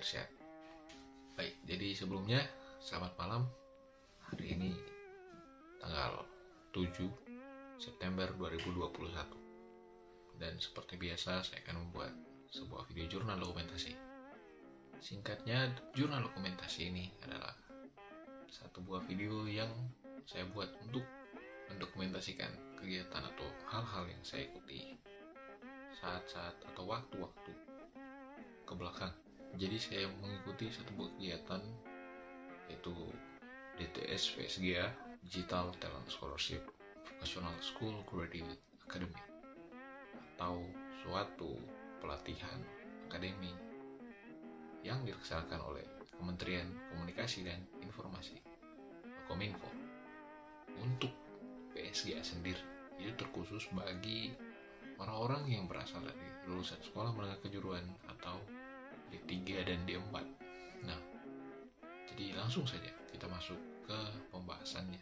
biar sehat. Baik, jadi sebelumnya selamat malam. Hari ini tanggal 7 September 2021. Dan seperti biasa saya akan membuat sebuah video jurnal dokumentasi. Singkatnya, jurnal dokumentasi ini adalah satu buah video yang saya buat untuk mendokumentasikan kegiatan atau hal-hal yang saya ikuti saat-saat atau waktu-waktu ke belakang. Jadi saya mengikuti satu buah kegiatan yaitu DTS VSGA, Digital Talent Scholarship Vocational School Graduate Academy, atau suatu pelatihan akademi yang dilaksanakan oleh Kementerian Komunikasi dan Informasi Kominfo untuk VSGA sendiri. Itu terkhusus bagi orang-orang yang berasal dari lulusan sekolah menengah kejuruan atau D3 dan D4. Nah, jadi langsung saja kita masuk ke pembahasannya.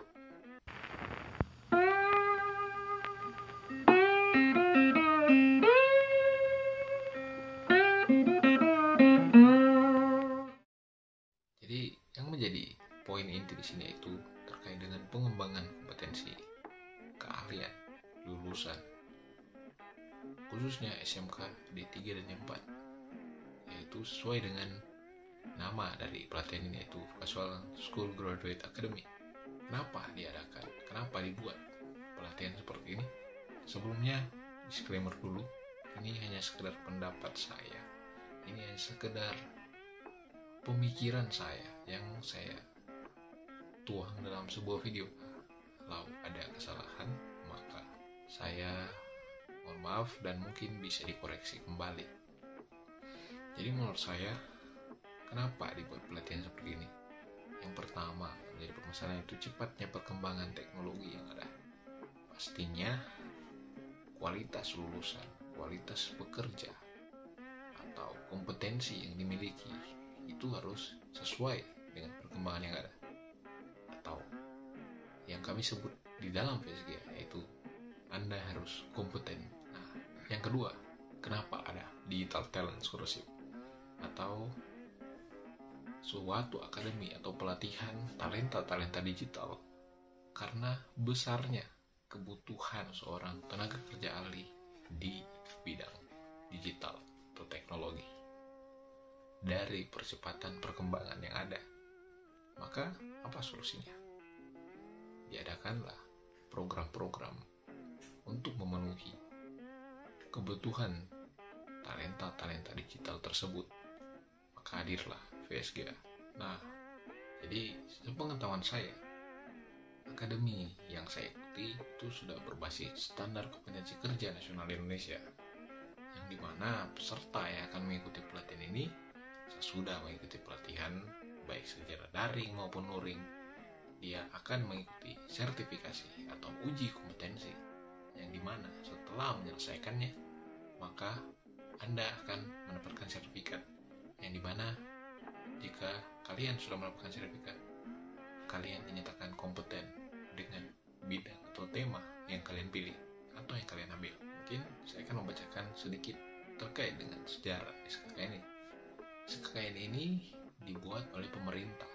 Jadi yang menjadi poin inti di sini itu terkait dengan pengembangan kompetensi, keahlian lulusan, khususnya SMK D3 dan D4, yaitu sesuai dengan nama dari pelatihan ini, yaitu Vocational School Graduate Academy. Kenapa diadakan? Kenapa dibuat pelatihan seperti ini? Sebelumnya, disclaimer dulu, ini hanya sekedar pendapat saya. Ini hanya sekedar pemikiran saya yang saya tuang dalam sebuah video. Kalau ada kesalahan, maka saya mohon maaf dan mungkin bisa dikoreksi kembali. Jadi menurut saya, kenapa dibuat pelatihan seperti ini? Yang pertama, yang menjadi permasalahan itu cepatnya perkembangan teknologi yang ada. Pastinya kualitas lulusan, kualitas pekerja, atau kompetensi yang dimiliki itu harus sesuai dengan perkembangan yang ada, atau yang kami sebut di dalam VSGA, yaitu Anda harus kompeten. Nah, yang kedua, kenapa ada Digital Talent Scholarship atau suatu akademi atau pelatihan talenta digital? Karena besarnya kebutuhan seorang tenaga kerja ahli di bidang digital atau teknologi. Dari percepatan perkembangan yang ada, maka apa solusinya? Diadakanlah program-program untuk memenuhi kebutuhan talenta digital tersebut. Maka hadirlah VSGA. Nah, jadi sepengetahuan saya, akademi yang saya ikuti itu sudah berbasis standar kompetensi kerja nasional Indonesia, yang dimana peserta yang akan mengikuti pelatihan ini sesudah mengikuti pelatihan baik secara daring maupun luring, dia akan mengikuti sertifikasi atau uji kompetensi, yang dimana setelah menyelesaikannya maka Anda akan mendapatkan sertifikat, yang dimana jika kalian sudah mendapatkan sertifikat, kalian dinyatakan kompeten dengan bidang atau tema yang kalian pilih atau yang kalian ambil. Mungkin saya akan membacakan sedikit terkait dengan sejarah SKKN ini. SKKN ini dibuat oleh pemerintah.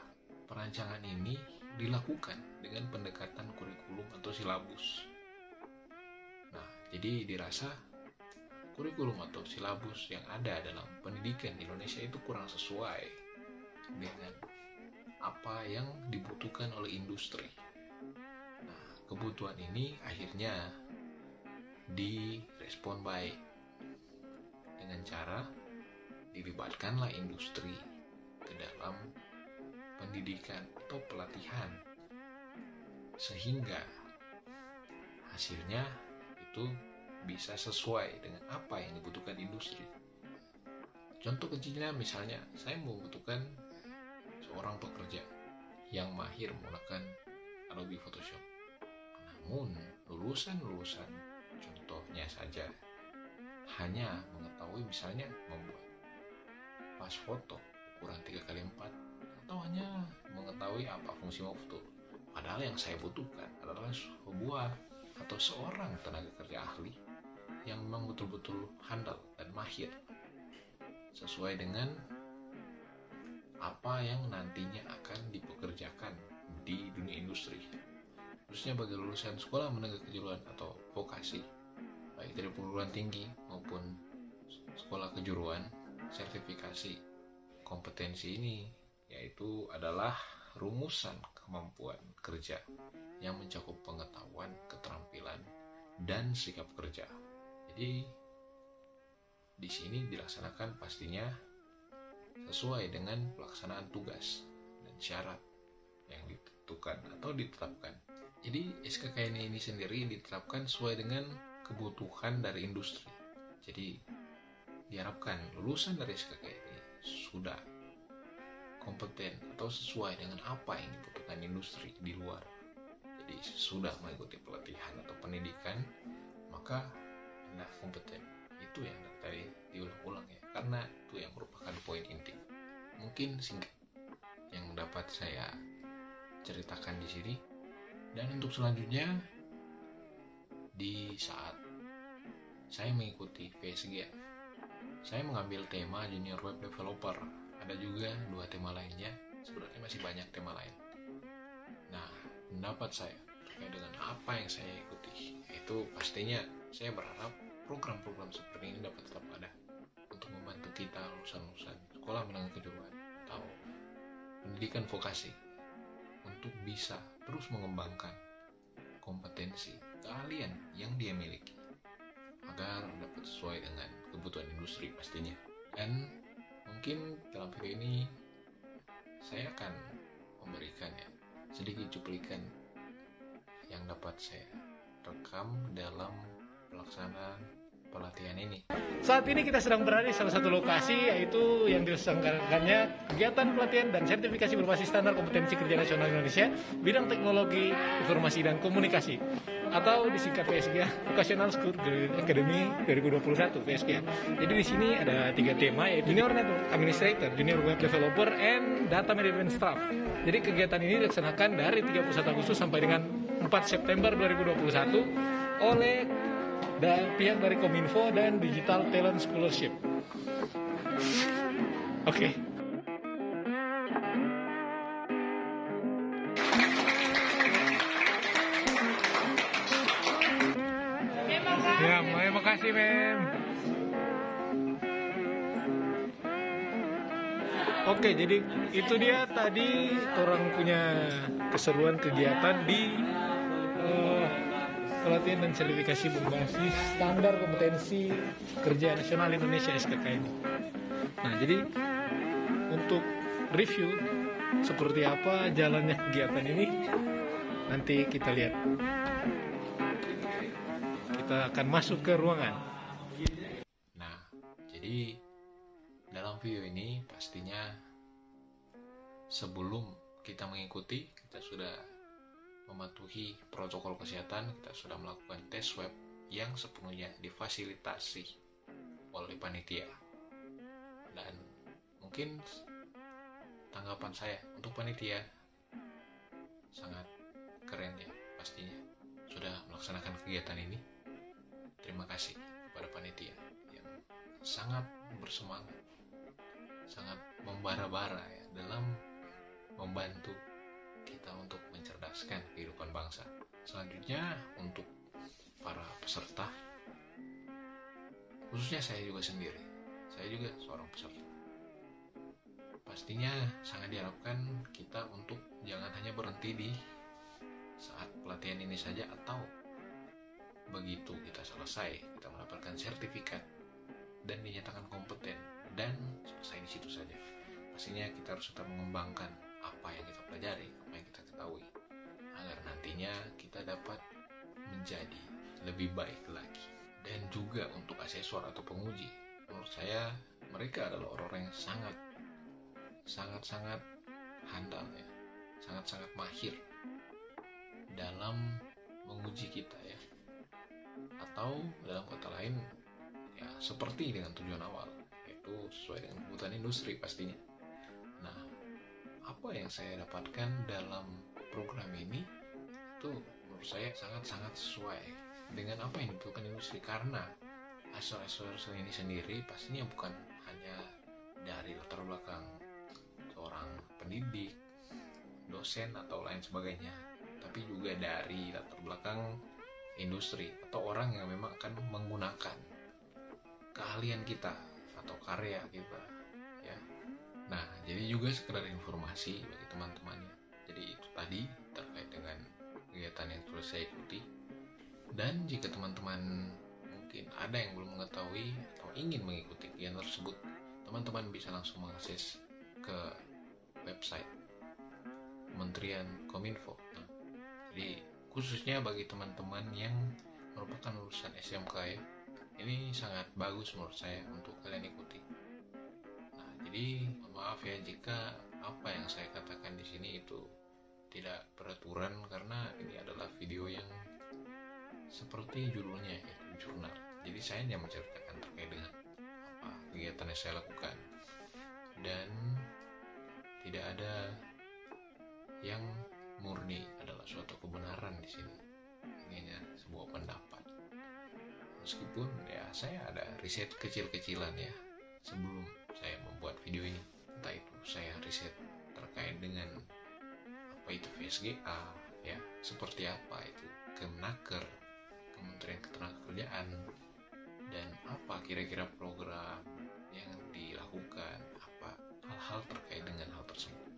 Perancangan ini dilakukan dengan pendekatan kurikulum atau silabus. Nah, jadi dirasa kurikulum atau silabus yang ada dalam pendidikan di Indonesia itu kurang sesuai dengan apa yang dibutuhkan oleh industri. Nah, kebutuhan ini akhirnya direspon baik dengan cara dilibatkanlah industri ke dalam pendidikan atau pelatihan, sehingga hasilnya itu bisa sesuai dengan apa yang dibutuhkan industri. Contoh kecilnya, misalnya saya membutuhkan seorang pekerja yang mahir menggunakan Adobe Photoshop, namun lulusan contohnya saja hanya mengetahui misalnya membuat pas foto ukuran 3x4, atau hanya mengetahui apa fungsi foto. Padahal yang saya butuhkan adalah sebuah atau seorang tenaga kerja ahli yang memang betul-betul handal dan mahir sesuai dengan apa yang nantinya akan dipekerjakan di dunia industri, khususnya bagi lulusan sekolah menengah kejuruan atau vokasi, baik dari perguruan tinggi maupun sekolah kejuruan. Sertifikasi kompetensi ini yaitu adalah rumusan kemampuan kerja yang mencakup pengetahuan, keterampilan, dan sikap kerja. Jadi di sini dilaksanakan pastinya sesuai dengan pelaksanaan tugas dan syarat yang ditentukan atau ditetapkan. Jadi SKKN ini sendiri ditetapkan sesuai dengan kebutuhan dari industri. Jadi diharapkan lulusan dari SKKN ini sudah kompeten atau sesuai dengan apa yang dibutuhkan industri di luar. Jadi sudah mengikuti pelatihan atau pendidikan, maka Anda kompeten. Itu yang tadi diulang-ulang ya, karena itu yang merupakan poin inti. Mungkin singkat yang dapat saya ceritakan di sini. Dan untuk selanjutnya, di saat saya mengikuti VSG, saya mengambil tema Junior Web Developer. Ada juga 2 tema lainnya, sebenarnya masih banyak tema lain. Nah, pendapat saya terkait dengan apa yang saya ikuti, itu pastinya saya berharap program-program seperti ini dapat tetap ada untuk membantu kita lulusan-lulusan sekolah menengah kejuruan atau pendidikan vokasi untuk bisa terus mengembangkan kompetensi keahlian yang dia miliki agar dapat sesuai dengan kebutuhan industri pastinya. Dan mungkin dalam video ini saya akan memberikan sedikit cuplikan yang dapat saya rekam dalam pelaksanaan pelatihan ini. Saat ini kita sedang berada di salah satu lokasi, yaitu yang diselenggarakannya kegiatan pelatihan dan sertifikasi berbasis standar kompetensi kerja nasional Indonesia bidang teknologi informasi dan komunikasi, atau disingkat VSG, Vocational School Academy 2021 VSG. Jadi di sini ada 3 tema, yaitu Junior Network Administrator, Junior Web Developer, and Data Management Staff. Jadi kegiatan ini dilaksanakan dari 31 Agustus sampai dengan 4 September 2021 oleh pihak dari Kominfo dan Digital Talent Scholarship. Oke. Ya, terima kasih, Mem. Oke, jadi itu dia tadi orang punya keseruan kegiatan di pelatihan dan sertifikasi berbasis standar kompetensi kerja nasional Indonesia SKKN. Nah, jadi untuk review seperti apa jalannya kegiatan ini, nanti kita lihat. Kita akan masuk ke ruangan. Nah, jadi dalam video ini pastinya sebelum kita mengikuti, kita sudah mematuhi protokol kesehatan, kita sudah melakukan tes swab yang sepenuhnya difasilitasi oleh panitia. Dan mungkin tanggapan saya untuk panitia sangat keren ya, pastinya sudah melaksanakan kegiatan ini. Terima kasih kepada panitia yang sangat bersemangat, sangat membara-bara ya dalam membantu kita untuk mencerdaskan kehidupan bangsa. Selanjutnya untuk para peserta, khususnya saya juga sendiri, saya juga seorang peserta. Pastinya sangat diharapkan kita untuk jangan hanya berhenti di saat pelatihan ini saja, atau begitu kita selesai kita mendapatkan sertifikat dan dinyatakan kompeten dan selesai di situ saja. Pastinya kita harus tetap mengembangkan apa yang kita pelajari, apa yang kita ketahui, agar nantinya kita dapat menjadi lebih baik lagi. Dan juga untuk asesor atau penguji, menurut saya mereka adalah orang-orang yang sangat handal ya, sangat mahir dalam menguji kita ya, atau dalam kata lain ya seperti dengan tujuan awal, yaitu sesuai dengan kebutuhan industri pastinya. Nah, apa yang saya dapatkan dalam program ini itu menurut saya sangat sesuai dengan apa yang dibutuhkan industri, karena asesor ini sendiri pastinya bukan hanya dari latar belakang seorang pendidik, dosen atau lain sebagainya, tapi juga dari latar belakang industri atau orang yang memang akan menggunakan keahlian kita atau karya kita ya. Nah, jadi juga sekedar informasi bagi teman-temannya. Jadi itu tadi terkait dengan kegiatan yang telah saya ikuti. Dan jika teman-teman mungkin ada yang belum mengetahui atau ingin mengikuti kegiatan tersebut, teman-teman bisa langsung mengakses ke website Kementerian Kominfo. Nah, jadi khususnya bagi teman-teman yang merupakan lulusan SMK ya, ini sangat bagus menurut saya untuk kalian ikuti. Nah, jadi mohon maaf ya jika apa yang saya katakan di sini itu tidak beraturan, karena ini adalah video yang seperti judulnya, yaitu jurnal. Jadi saya hanya menceritakan terkait dengan apa kegiatan yang saya lakukan, dan tidak ada yang murni adalah suatu kebenaran di sini. Ini hanya sebuah pendapat. Meskipun ya saya ada riset kecil-kecilan ya sebelum saya membuat video ini. Entah itu saya riset terkait dengan apa itu VSGA ya, seperti apa itu Kemenaker, Kementerian Ketenagakerjaan, dan apa kira-kira program yang dilakukan, apa hal-hal terkait dengan hal tersebut.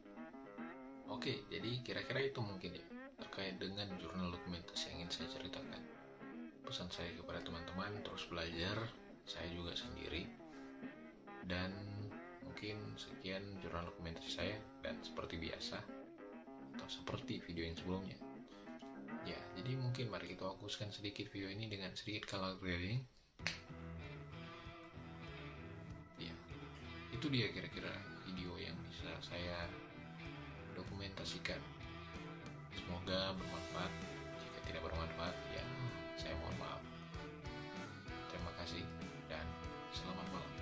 Oke, jadi kira-kira itu mungkin ya terkait dengan jurnal dokumentasi yang ingin saya ceritakan. Pesan saya kepada teman-teman, terus belajar, saya juga sendiri. Dan mungkin sekian jurnal dokumentasi saya, dan seperti biasa atau seperti video yang sebelumnya ya, jadi mungkin mari kita fokuskan sedikit video ini dengan sedikit color grading ya. Itu dia kira-kira video yang bisa saya dokumentasikan. Semoga bermanfaat. Jika tidak bermanfaat ya saya mohon maaf. Terima kasih dan selamat malam.